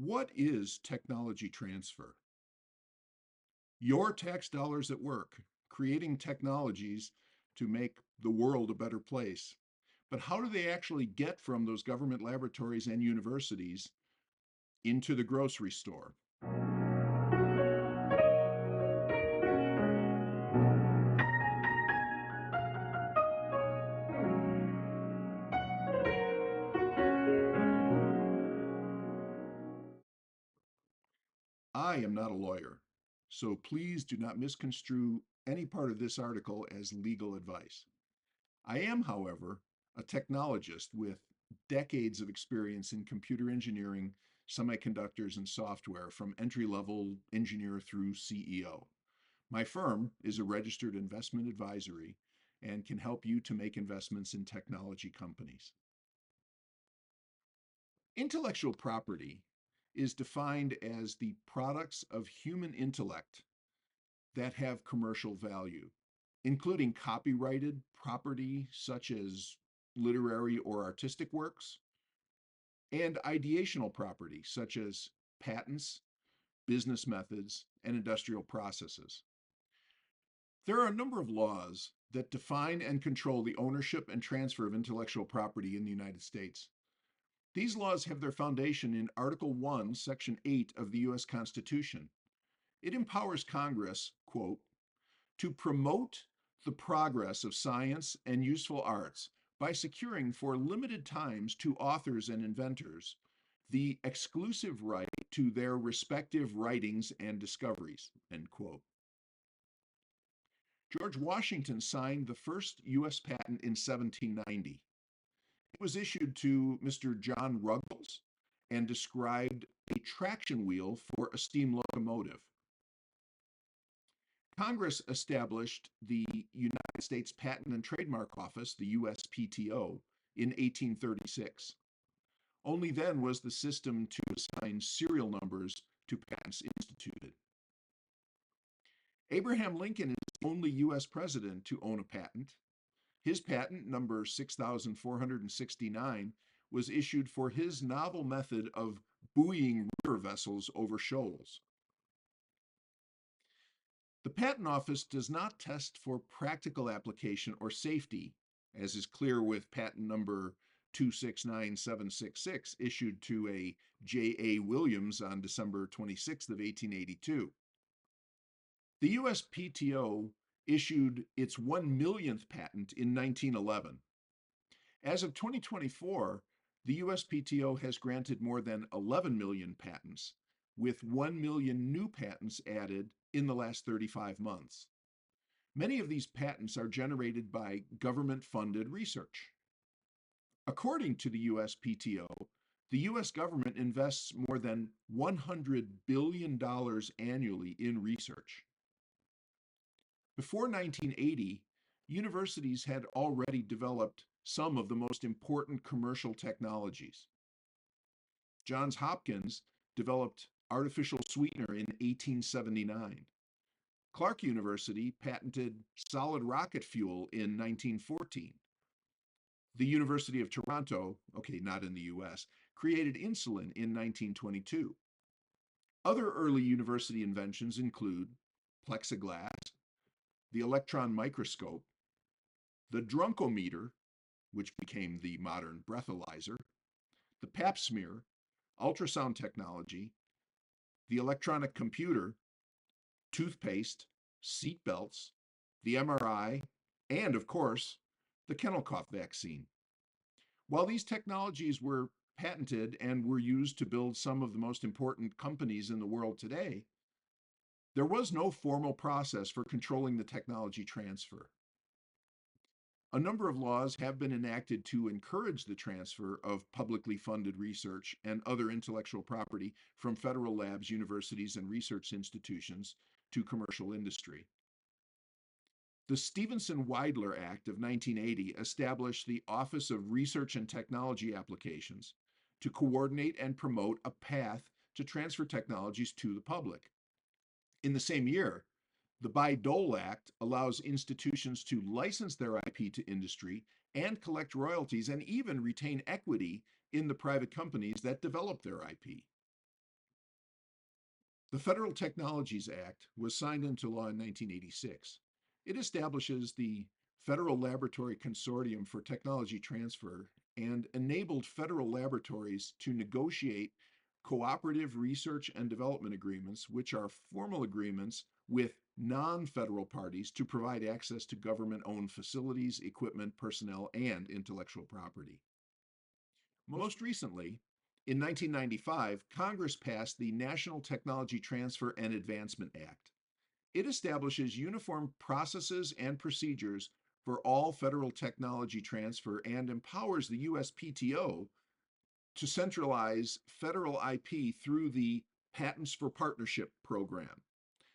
What is technology transfer? Your tax dollars at work, creating technologies to make the world a better place. But how do they actually get from those government laboratories and universities into the grocery store? I am not a lawyer, so please do not misconstrue any part of this article as legal advice. I am, however, a technologist with decades of experience in computer engineering, semiconductors, and software from entry level engineer through CEO. My firm is a registered investment advisory and can help you to make investments in technology companies. Intellectual property is defined as the products of human intellect that have commercial value, including copyrighted property such as literary or artistic works, and ideational property such as patents, business methods, and industrial processes. There are a number of laws that define and control the ownership and transfer of intellectual property in the United States. These laws have their foundation in Article 1, Section 8 of the U.S. Constitution. It empowers Congress, quote, to promote the progress of science and useful arts by securing for limited times to authors and inventors the exclusive right to their respective writings and discoveries, end quote. George Washington signed the first U.S. patent in 1790. It was issued to Mr. John Ruggles and described a traction wheel for a steam locomotive. Congress established the United States Patent and Trademark Office, the USPTO, in 1836. Only then was the system to assign serial numbers to patents instituted. Abraham Lincoln is the only U.S. president to own a patent. His patent, number 6469, was issued for his novel method of buoying river vessels over shoals. The Patent Office does not test for practical application or safety, as is clear with patent number 269766 issued to a J.A. Williams on December 26th of 1882. The USPTO issued its 1 millionth patent in 1911. As of 2024, the USPTO has granted more than 11 million patents, with 1 million new patents added in the last 35 months. Many of these patents are generated by government-funded research. According to the USPTO, the US government invests more than $100 billion annually in research. Before 1980, universities had already developed some of the most important commercial technologies. Johns Hopkins developed artificial sweetener in 1879. Clark University patented solid rocket fuel in 1914. The University of Toronto, okay, not in the US, created insulin in 1922. Other early university inventions include plexiglass, the electron microscope, the drunkometer, which became the modern breathalyzer, the pap smear, ultrasound technology, the electronic computer, toothpaste, seat belts, the MRI, and of course, the kennel cough vaccine. While these technologies were patented and were used to build some of the most important companies in the world today, there was no formal process for controlling the technology transfer. A number of laws have been enacted to encourage the transfer of publicly funded research and other intellectual property from federal labs, universities, and research institutions to commercial industry. The Stevenson-Weidler Act of 1980 established the Office of Research and Technology Applications to coordinate and promote a path to transfer technologies to the public. In the same year, the Bayh-Dole Act allows institutions to license their IP to industry and collect royalties and even retain equity in the private companies that develop their IP. The Federal Technologies Act was signed into law in 1986. It establishes the Federal Laboratory Consortium for Technology Transfer and enabled federal laboratories to negotiate cooperative research and development agreements, which are formal agreements with non federal parties to provide access to government owned facilities, equipment, personnel, and intellectual property. Most recently, in 1995, Congress passed the National Technology Transfer and Advancement Act. It establishes uniform processes and procedures for all federal technology transfer and empowers the USPTO to centralize federal IP through the Patents for Partnership program.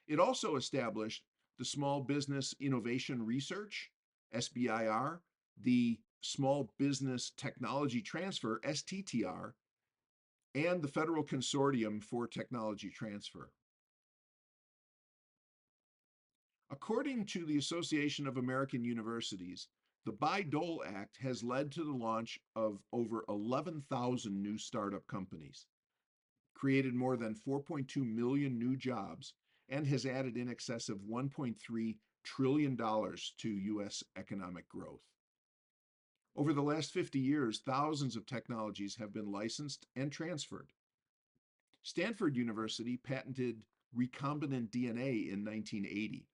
It also established the Small Business Innovation Research, SBIR, the Small Business Technology Transfer, STTR, and the Federal Consortium for Technology Transfer. According to the Association of American Universities, the Bayh-Dole Act has led to the launch of over 11,000 new startup companies, created more than 4.2 million new jobs, and has added in excess of $1.3 trillion to U.S. economic growth. Over the last 50 years, thousands of technologies have been licensed and transferred. Stanford University patented recombinant DNA in 1980.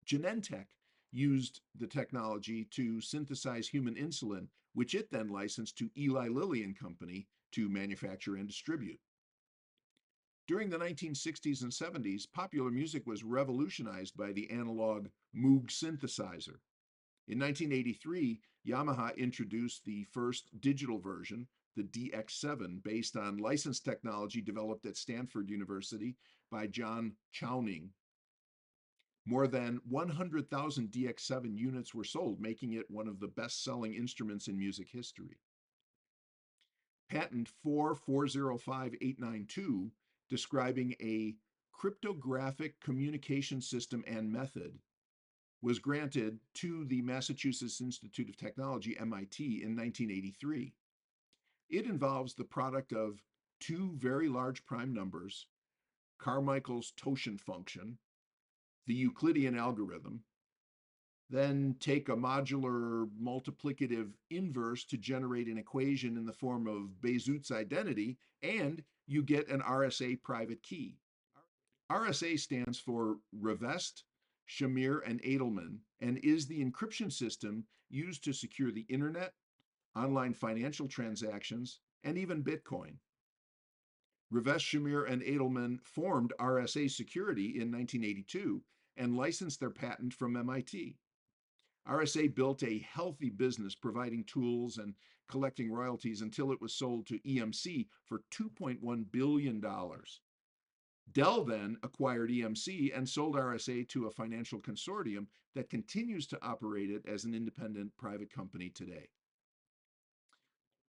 Genentech used the technology to synthesize human insulin, which it then licensed to Eli Lilly and Company to manufacture and distribute. During the 1960s and 70s, popular music was revolutionized by the analog Moog synthesizer. In 1983, Yamaha introduced the first digital version, the DX7, based on licensed technology developed at Stanford University by John Chowning. More than 100,000 DX7 units were sold, making it one of the best-selling instruments in music history. Patent 4405892, describing a cryptographic communication system and method, was granted to the Massachusetts Institute of Technology, MIT, in 1983. It involves the product of two very large prime numbers, Carmichael's totient function, the Euclidean algorithm, then take a modular multiplicative inverse to generate an equation in the form of Bezout's identity, and you get an RSA private key. RSA stands for Rivest, Shamir, and Edelman, and is the encryption system used to secure the internet, online financial transactions, and even Bitcoin. Rivest, Shamir, and Edelman formed RSA Security in 1982 and licensed their patent from MIT. RSA built a healthy business providing tools and collecting royalties until it was sold to EMC for $2.1 billion. Dell then acquired EMC and sold RSA to a financial consortium that continues to operate it as an independent private company today.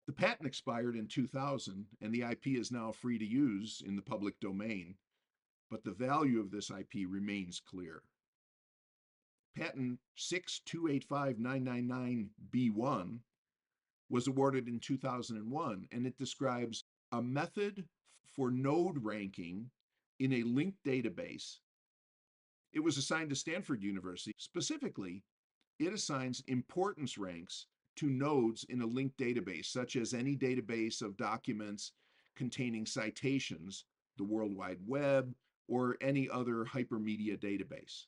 The patent expired in 2000, and the IP is now free to use in the public domain, but the value of this IP remains clear. Patent 6285999B1 was awarded in 2001, and it describes a method for node ranking in a linked database. It was assigned to Stanford University. Specifically, it assigns importance ranks to nodes in a linked database, such as any database of documents containing citations, the World Wide Web, or any other hypermedia database.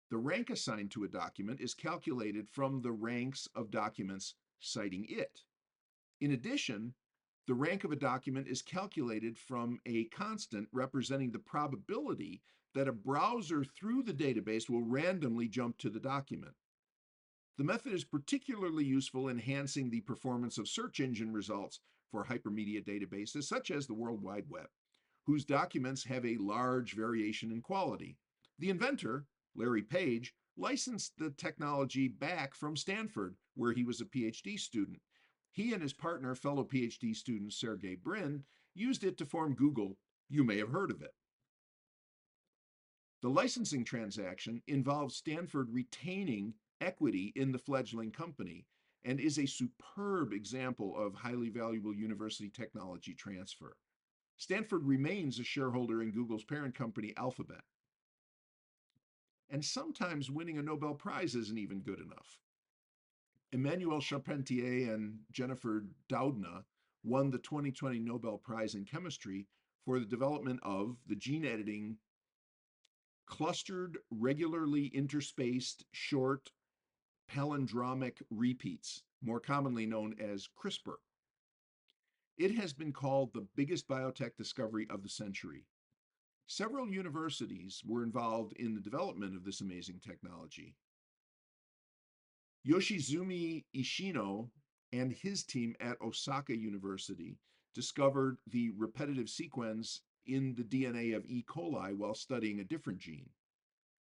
The rank assigned to a document is calculated from the ranks of documents citing it. In addition, the rank of a document is calculated from a constant representing the probability that a browser through the database will randomly jump to the document. The method is particularly useful in enhancing the performance of search engine results for hypermedia databases such as the World Wide Web, whose documents have a large variation in quality. The inventor, Larry Page, licensed the technology back from Stanford, where he was a PhD student. He and his partner, fellow PhD student Sergey Brin, used it to form Google. You may have heard of it. The licensing transaction involves Stanford retaining equity in the fledgling company and is a superb example of highly valuable university technology transfer. Stanford remains a shareholder in Google's parent company, Alphabet. And sometimes winning a Nobel Prize isn't even good enough. Emmanuelle Charpentier and Jennifer Doudna won the 2020 Nobel Prize in Chemistry for the development of the gene editing clustered, regularly interspaced, short palindromic repeats, more commonly known as CRISPR. It has been called the biggest biotech discovery of the century. Several universities were involved in the development of this amazing technology. Yoshizumi Ishino and his team at Osaka University discovered the repetitive sequence in the DNA of E. coli while studying a different gene.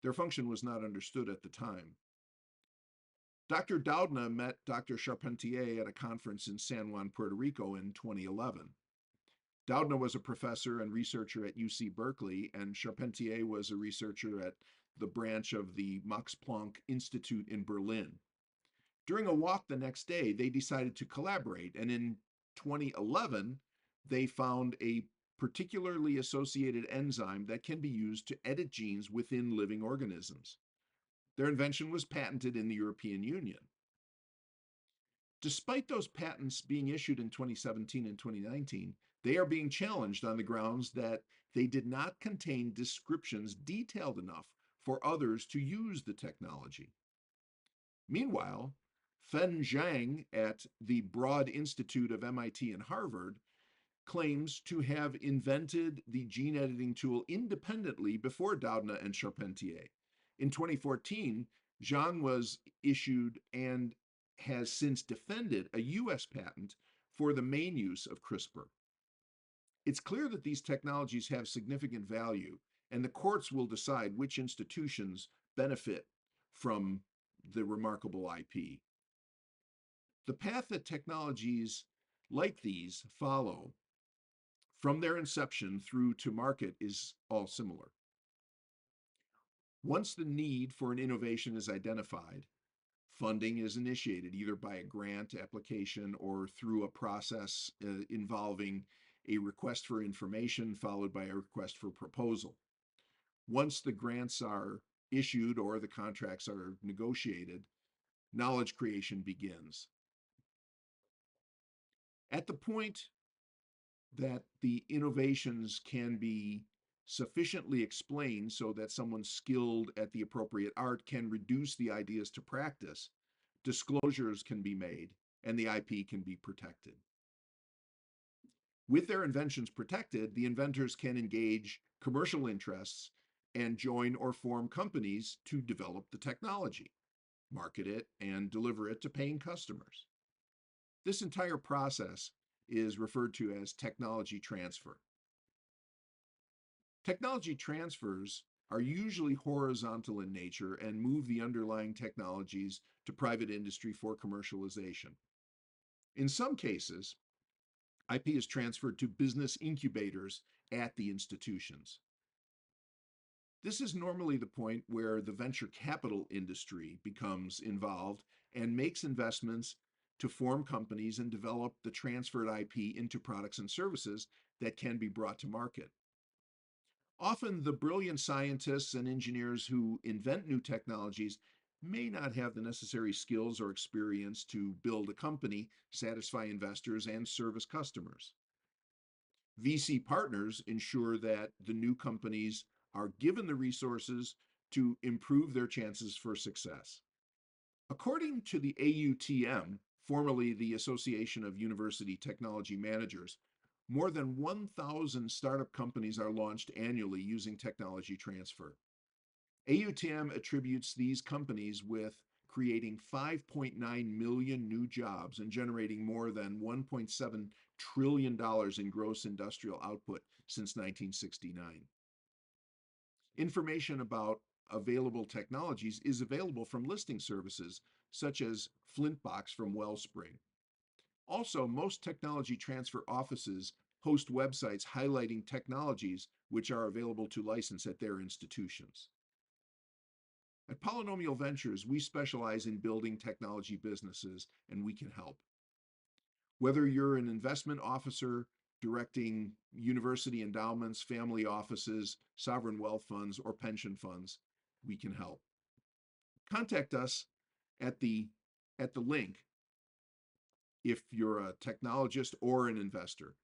Their function was not understood at the time. Dr. Doudna met Dr. Charpentier at a conference in San Juan, Puerto Rico in 2011. Doudna was a professor and researcher at UC Berkeley, and Charpentier was a researcher at the branch of the Max Planck Institute in Berlin. During a walk the next day, they decided to collaborate, and in 2011, they found a particularly associated enzyme that can be used to edit genes within living organisms. Their invention was patented in the European Union. Despite those patents being issued in 2017 and 2019, they are being challenged on the grounds that they did not contain descriptions detailed enough for others to use the technology. Meanwhile, Fen Zhang at the Broad Institute of MIT and Harvard claims to have invented the gene editing tool independently before Doudna and Charpentier. In 2014, Zhang was issued and has since defended a US patent for the main use of CRISPR. It's clear that these technologies have significant value, and the courts will decide which institutions benefit from the remarkable IP. The path that technologies like these follow from their inception through to market is all similar. Once the need for an innovation is identified, funding is initiated either by a grant application or through a process involving a request for information followed by a request for proposal. Once the grants are issued or the contracts are negotiated, knowledge creation begins. At the point that the innovations can be sufficiently explained so that someone skilled at the appropriate art can reduce the ideas to practice, disclosures can be made, and the IP can be protected. With their inventions protected, the inventors can engage commercial interests and join or form companies to develop the technology, market it, and deliver it to paying customers. This entire process is referred to as technology transfer. Technology transfers are usually horizontal in nature and move the underlying technologies to private industry for commercialization. In some cases, IP is transferred to business incubators at the institutions. This is normally the point where the venture capital industry becomes involved and makes investments to form companies and develop the transferred IP into products and services that can be brought to market. Often, the brilliant scientists and engineers who invent new technologies may not have the necessary skills or experience to build a company, satisfy investors, and service customers. VC partners ensure that the new companies are given the resources to improve their chances for success. According to the AUTM, formerly the Association of University Technology Managers, more than 1,000 startup companies are launched annually using technology transfer. AUTM attributes these companies with creating 5.9 million new jobs and generating more than $1.7 trillion in gross industrial output since 1969. Information about available technologies is available from listing services such as Flintbox from Wellspring. Also, most technology transfer offices host websites highlighting technologies which are available to license at their institutions. At Polynomial Ventures, we specialize in building technology businesses, and we can help. Whether you're an investment officer directing university endowments, family offices, sovereign wealth funds, or pension funds, we can help. Contact us at the link if you're a technologist or an investor.